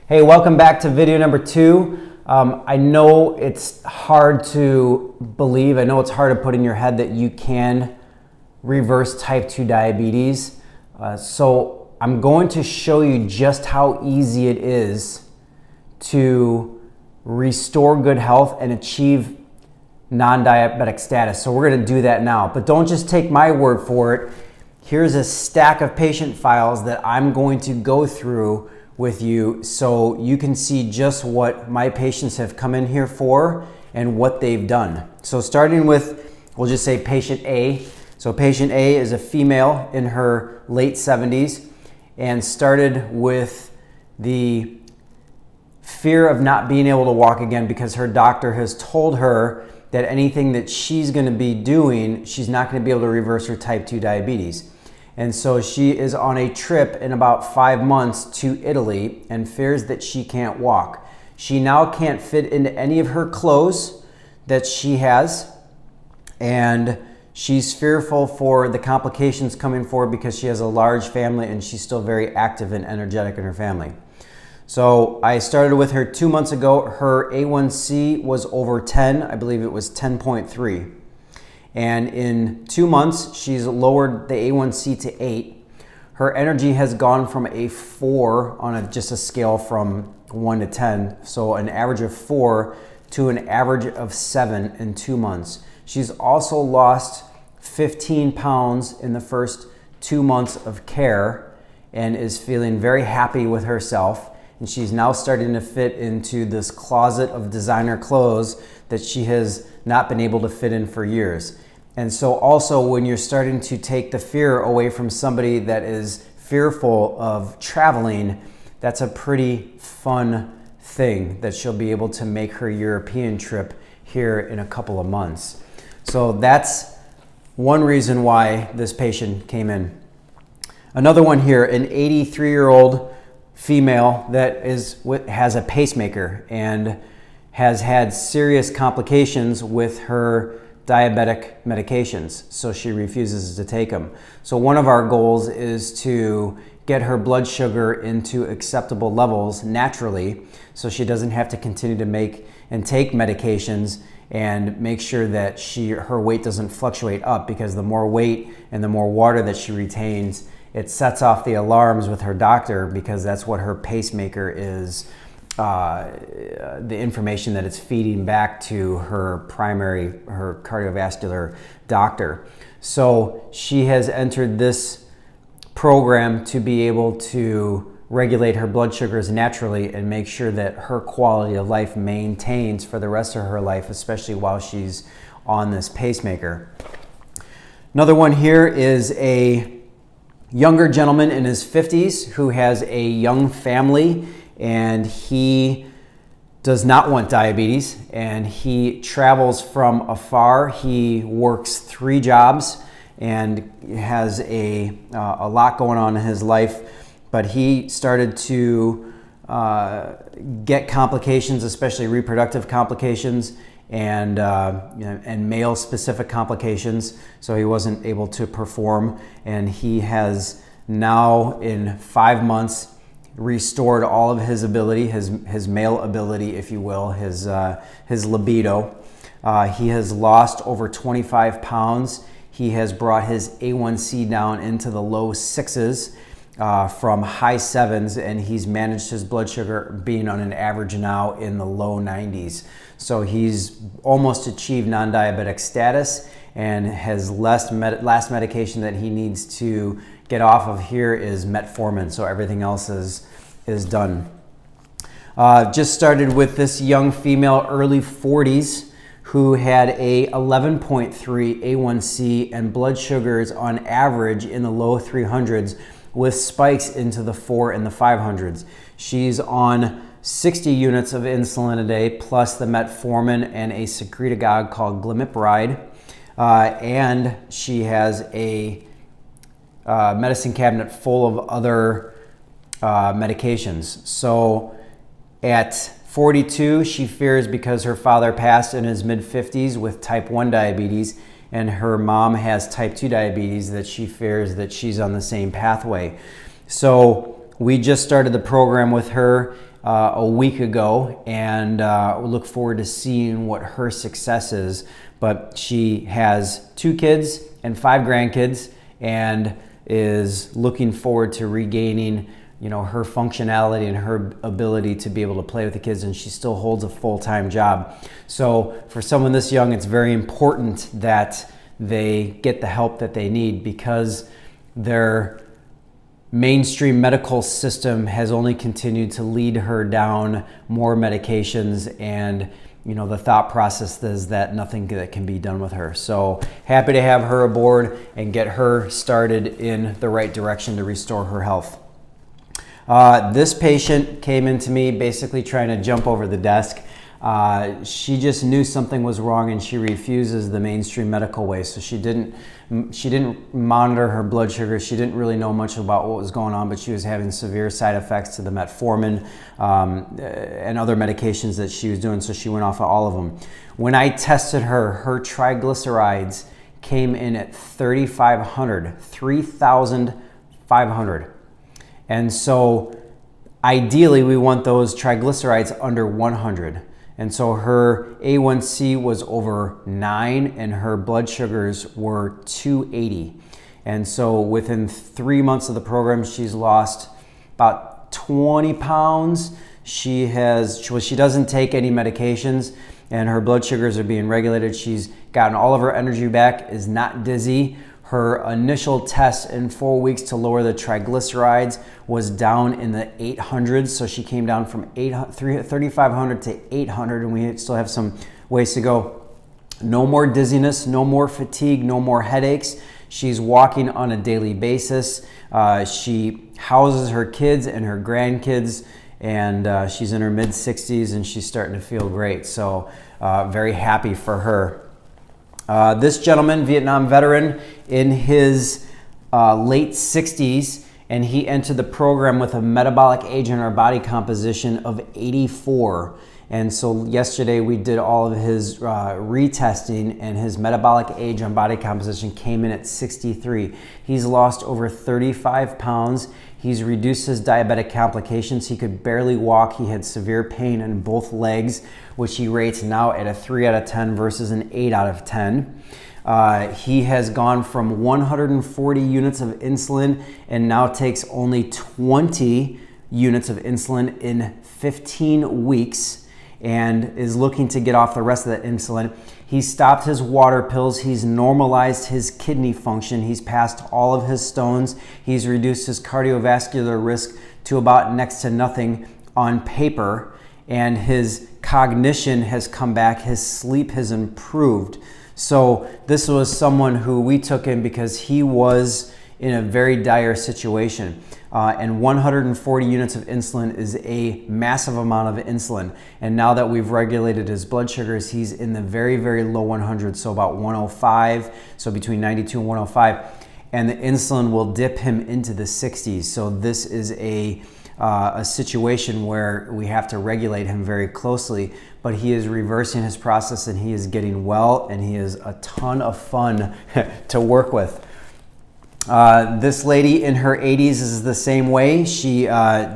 Hey, welcome back to video number 2. I know it's hard to believe, I know it's hard to put in your head that you can reverse type 2 diabetes. So I'm going to show you just how easy it is to restore good health and achieve non-diabetic status. So we're going to do that now, but don't just take my word for it. Here's a stack of patient files that I'm going to go through with you so you can see just what my patients have come in here for and what they've done. So starting with, we'll just say patient A. So patient A is a female in her late 70s and started with the fear of not being able to walk again because her doctor has told her that anything that she's going to be doing, she's not going to be able to reverse her type 2 diabetes. And so she is on a trip in about 5 months to Italy and fears that she can't walk. She now can't fit into any of her clothes that she has, and she's fearful for the complications coming forward because she has a large family and she's still very active and energetic in her family. So I started with her 2 months ago. Her A1C was over 10. I believe it was 10.3. And in 2 months, she's lowered the A1C to 8. Her energy has gone from a 4 on just a scale from 1 to 10. So an average of 4 to an average of 7 in 2 months. She's also lost 15 pounds in the first 2 months of care and is feeling very happy with herself. And she's now starting to fit into this closet of designer clothes that she has not been able to fit in for years. And so also when you're starting to take the fear away from somebody that is fearful of traveling, that's a pretty fun thing that she'll be able to make her European trip here in a couple of months. So that's one reason why this patient came in. Another one here, an 83-year-old female that has a pacemaker and has had serious complications with her diabetic medications, so she refuses to take them. So one of our goals is to get her blood sugar into acceptable levels naturally so she doesn't have to continue to make and take medications, and make sure that her weight doesn't fluctuate up, because the more weight and the more water that she retains, it sets off the alarms with her doctor, because that's what her pacemaker is, the information that it's feeding back to her cardiovascular doctor. So she has entered this program to be able to regulate her blood sugars naturally and make sure that her quality of life maintains for the rest of her life, especially while she's on this pacemaker. Another one here is a younger gentleman in his 50s who has a young family, and he does not want diabetes, and he travels from afar. He works 3 jobs and has a lot going on in his life, but he started to get complications, especially reproductive complications and male-specific complications, so he wasn't able to perform, and he has now in 5 months restored all of his ability, his male ability, if you will, his libido. He has lost over 25 pounds. He has brought his A1C down into the low 6s from high 7s, and he's managed his blood sugar being on an average now in the low 90s. So he's almost achieved non-diabetic status, and his last medication that he needs to get off of here is metformin. So everything else is done. Just started with this young female, early 40s, who had a 11.3 A1C and blood sugars on average in the low 300s with spikes into the 4 and the 500s. She's on 60 units of insulin a day plus the metformin and a secretagogue called glimepiride, and she has a medicine cabinet full of other medications. So at 42, she fears, because her father passed in his mid-50s with type 1 diabetes, and her mom has type 2 diabetes, that she fears that she's on the same pathway. So we just started the program with her a week ago, and we look forward to seeing what her success is. But she has 2 kids and 5 grandkids, and is looking forward to regaining, you know, her functionality and her ability to be able to play with the kids, and she still holds a full-time job. So for someone this young, it's very important that they get the help that they need, because their mainstream medical system has only continued to lead her down more medications, and you know, the thought process is that nothing that can be done with her. So happy to have her aboard and get her started in the right direction to restore her health. This patient came into me basically trying to jump over the desk. She just knew something was wrong, and she refuses the mainstream medical way. So she didn't monitor her blood sugar. She didn't really know much about what was going on, but she was having severe side effects to the metformin and other medications that she was doing. So she went off of all of them. When I tested her, her triglycerides came in at 3,500. And so ideally we want those triglycerides under 100. And so her A1C was over 9 and her blood sugars were 280. And so within 3 months of the program, she's lost about 20 pounds. She doesn't take any medications, and her blood sugars are being regulated. She's gotten all of her energy back, is not dizzy. Her initial test in 4 weeks to lower the triglycerides was down in the 800s. So she came down from 3,500 to 800, and we still have some ways to go. No more dizziness, no more fatigue, no more headaches. She's walking on a daily basis. She houses her kids and her grandkids, and she's in her mid-60s, and she's starting to feel great. So very happy for her. This gentleman, Vietnam veteran, in his late 60s, and he entered the program with a metabolic age in our body composition of 84. And so yesterday we did all of his retesting, and his metabolic age on body composition came in at 63. He's lost over 35 pounds. He's reduced his diabetic complications. He could barely walk. He had severe pain in both legs, which he rates now at a 3 out of 10 versus an 8 out of 10. He has gone from 140 units of insulin and now takes only 20 units of insulin in 15 weeks and is looking to get off the rest of that insulin. He's stopped his water pills. He's normalized his kidney function. He's passed all of his stones. He's reduced his cardiovascular risk to about next to nothing on paper, and his cognition has come back. His sleep has improved. So this was someone who we took in because he was in a very dire situation. And 140 units of insulin is a massive amount of insulin. And now that we've regulated his blood sugars, he's in the very, very low 100s, so about 105, so between 92 and 105. And the insulin will dip him into the 60s. So this is a situation where we have to regulate him very closely, but he is reversing his process, and he is getting well, and he is a ton of fun to work with. This lady in her 80s is the same way. She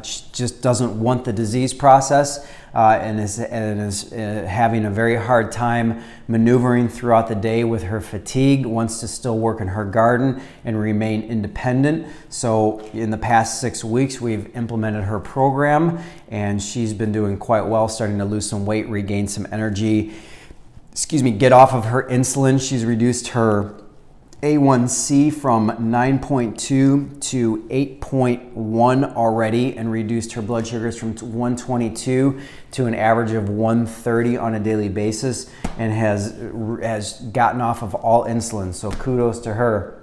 just doesn't want the disease process and is having a very hard time maneuvering throughout the day with her fatigue, wants to still work in her garden and remain independent. So in the past 6 weeks, we've implemented her program, and she's been doing quite well, starting to lose some weight, regain some energy, get off of her insulin. She's reduced her A1C from 9.2 to 8.1 already, and reduced her blood sugars from 122 to an average of 130 on a daily basis, and has gotten off of all insulin. So kudos to her.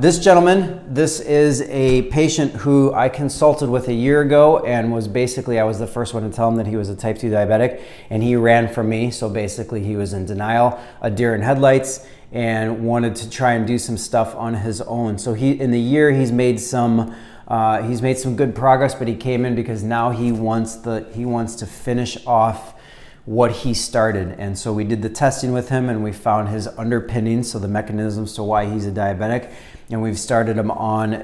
This gentleman, this is a patient who I consulted with a year ago, and was basically, I was the first one to tell him that he was a type 2 diabetic, and he ran from me. So basically he was in denial, a deer in headlights, and wanted to try and do some stuff on his own. So in the year he's made some good progress, but he came in because now he wants to finish off what he started. And so we did the testing with him and we found his underpinnings, so the mechanisms to why he's a diabetic. And we've started him on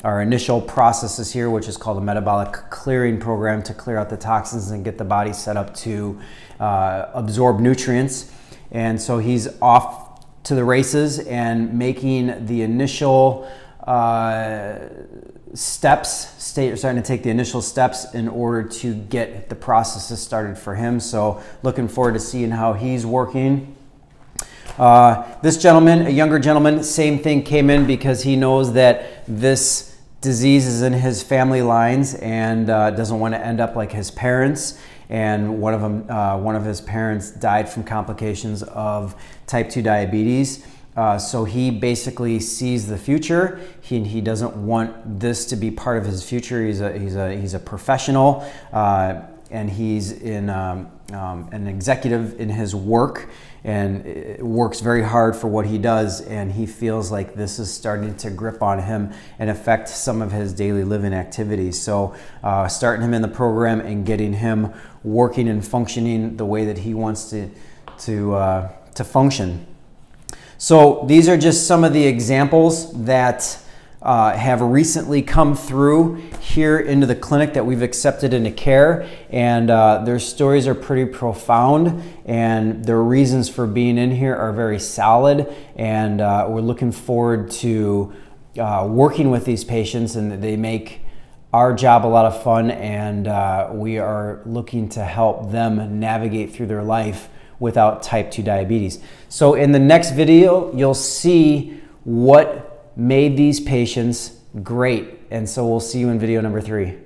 our initial processes here, which is called a metabolic clearing program to clear out the toxins and get the body set up to absorb nutrients. And so he's off to the races and making the initial starting to take the initial steps in order to get the processes started for him. So looking forward to seeing how he's working. This gentleman, a younger gentleman, same thing, came in because he knows that this disease is in his family lines and doesn't want to end up like his parents. And one of his parents died from complications of type 2 diabetes. So he basically sees the future. He doesn't want this to be part of his future. He's a professional, and he's an executive in his work, and works very hard for what he does. And he feels like this is starting to grip on him and affect some of his daily living activities. So starting him in the program and getting him working and functioning the way that he wants to function. So these are just some of the examples that have recently come through here into the clinic that we've accepted into care, and their stories are pretty profound, and their reasons for being in here are very solid, and we're looking forward to working with these patients, and they make our job a lot of fun, and we are looking to help them navigate through their life without type 2 diabetes. So in the next video, you'll see what made these patients great. And so we'll see you in video number 3.